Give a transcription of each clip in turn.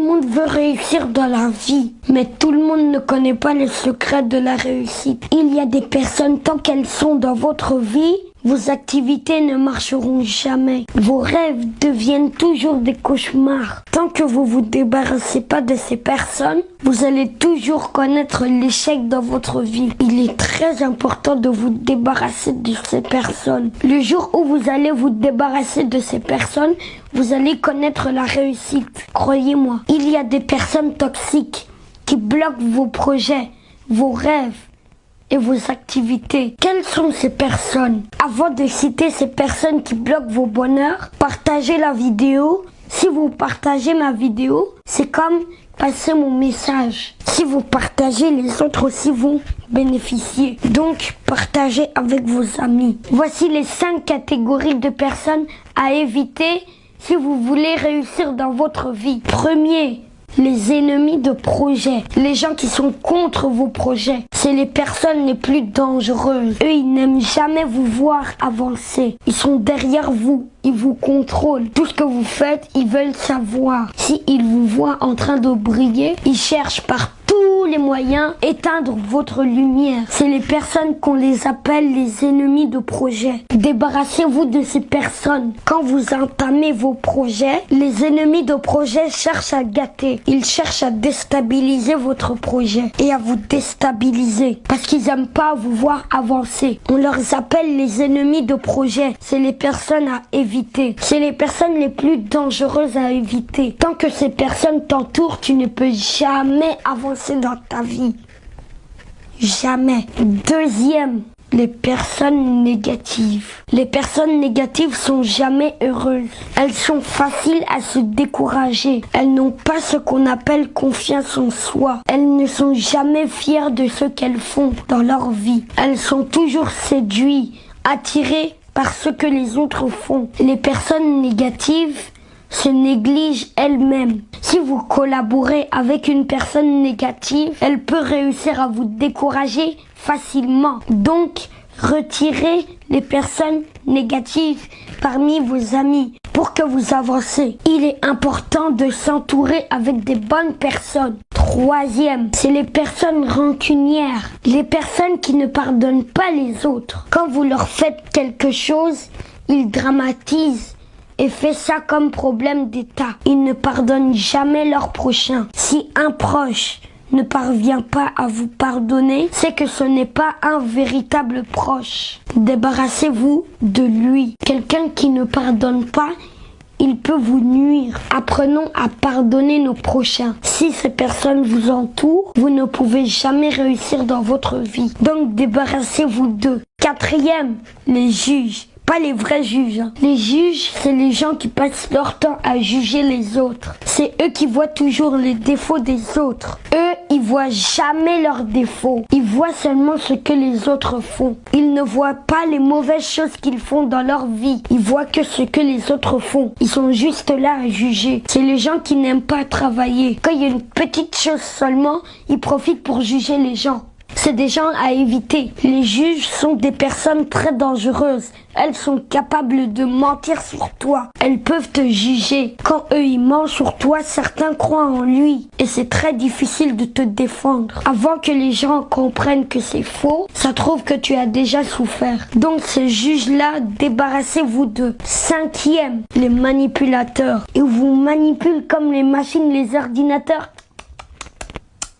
monde veut réussir dans la vie, mais tout le monde ne connaît pas les secrets de la réussite. Il y a des personnes, tant qu'elles sont dans votre vie, vos activités ne marcheront jamais. Vos rêves deviennent toujours des cauchemars. Tant que vous vous débarrassez pas de ces personnes, vous allez toujours connaître l'échec dans votre vie. Il est très important de vous débarrasser de ces personnes. Le jour où vous allez vous débarrasser de ces personnes, vous allez connaître la réussite. Croyez-moi, il y a des personnes toxiques qui bloquent vos projets, vos rêves et vos activités. Quelles sont ces personnes? Avant de citer ces personnes qui bloquent vos bonheurs, partagez la vidéo. Si vous partagez ma vidéo, c'est comme passer mon message. Si vous partagez, les autres aussi vont bénéficier. Donc, partagez avec vos amis. Voici les 5 catégories de personnes à éviter si vous voulez réussir dans votre vie. Premier, les ennemis de projet, les gens qui sont contre vos projets. C'est les personnes les plus dangereuses. Eux, ils n'aiment jamais vous voir avancer. Ils sont derrière vous. Ils vous contrôlent. Tout ce que vous faites, ils veulent savoir. Si ils vous voient en train de briller, ils cherchent par tous les moyens éteindre votre lumière. C'est les personnes qu'on les appelle les ennemis de projet. Débarrassez-vous de ces personnes. Quand vous entamez vos projets, les ennemis de projet cherchent à gâter. Ils cherchent à déstabiliser votre projet et à vous déstabiliser parce qu'ils n'aiment pas vous voir avancer. On leur appelle les ennemis de projet. C'est les personnes à éviter. C'est les personnes les plus dangereuses à éviter. Tant que ces personnes t'entourent, tu ne peux jamais avancer dans ta vie. Jamais. Deuxième, les personnes négatives. Les personnes négatives sont jamais heureuses. Elles sont faciles à se décourager. Elles n'ont pas ce qu'on appelle confiance en soi. Elles ne sont jamais fières de ce qu'elles font dans leur vie. Elles sont toujours séduites, attirées par ce que les autres font. Les personnes négatives se négligent elles-mêmes. Si vous collaborez avec une personne négative, elle peut réussir à vous décourager facilement. Donc, retirez les personnes négatives parmi vos amis pour que vous avancez. Il est important de s'entourer avec des bonnes personnes. Troisième, c'est les personnes rancunières. Les personnes qui ne pardonnent pas les autres. Quand vous leur faites quelque chose, ils dramatisent et fait ça comme problème d'État. Ils ne pardonnent jamais leur prochain. Si un proche ne parvient pas à vous pardonner, c'est que ce n'est pas un véritable proche. Débarrassez-vous de lui. Quelqu'un qui ne pardonne pas, il peut vous nuire. Apprenons à pardonner nos prochains. Si ces personnes vous entourent, vous ne pouvez jamais réussir dans votre vie. Donc débarrassez-vous d'eux. Quatrième, les juges. Pas les vrais juges. Les juges, c'est les gens qui passent leur temps à juger les autres. C'est eux qui voient toujours les défauts des autres. Eux, ils voient jamais leurs défauts. Ils voient seulement ce que les autres font. Ils ne voient pas les mauvaises choses qu'ils font dans leur vie. Ils voient que ce que les autres font. Ils sont juste là à juger. C'est les gens qui n'aiment pas travailler. Quand il y a une petite chose seulement, ils profitent pour juger les gens. C'est des gens à éviter. Les juges sont des personnes très dangereuses. Elles sont capables de mentir sur toi. Elles peuvent te juger. Quand eux ils mentent sur toi, certains croient en lui. Et c'est très difficile de te défendre. Avant que les gens comprennent que c'est faux, ça trouve que tu as déjà souffert. Donc ces juges-là, débarrassez-vous d'eux. Cinquième, les manipulateurs. Ils vous manipulent comme les machines, les ordinateurs.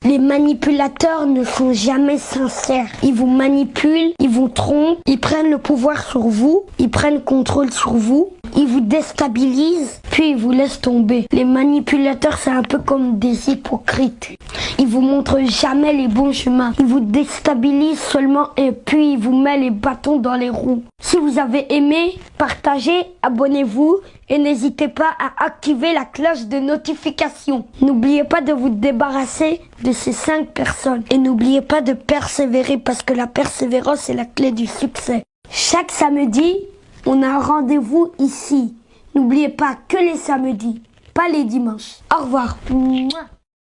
Les manipulateurs ne sont jamais sincères. Ils vous manipulent, ils vous trompent, ils prennent le pouvoir sur vous, ils prennent contrôle sur vous, ils vous déstabilisent, puis ils vous laissent tomber. Les manipulateurs, c'est un peu comme des hypocrites. Ils vous montrent jamais les bons chemins. Ils vous déstabilisent seulement et puis ils vous mettent les bâtons dans les roues. Si vous avez aimé, partagez, abonnez-vous et n'hésitez pas à activer la cloche de notification. N'oubliez pas de vous débarrasser de ces 5 personnes. Et n'oubliez pas de persévérer parce que la persévérance est la clé du succès. Chaque samedi, on a un rendez-vous ici. N'oubliez pas que les samedis, pas les dimanches. Au revoir. Mouah.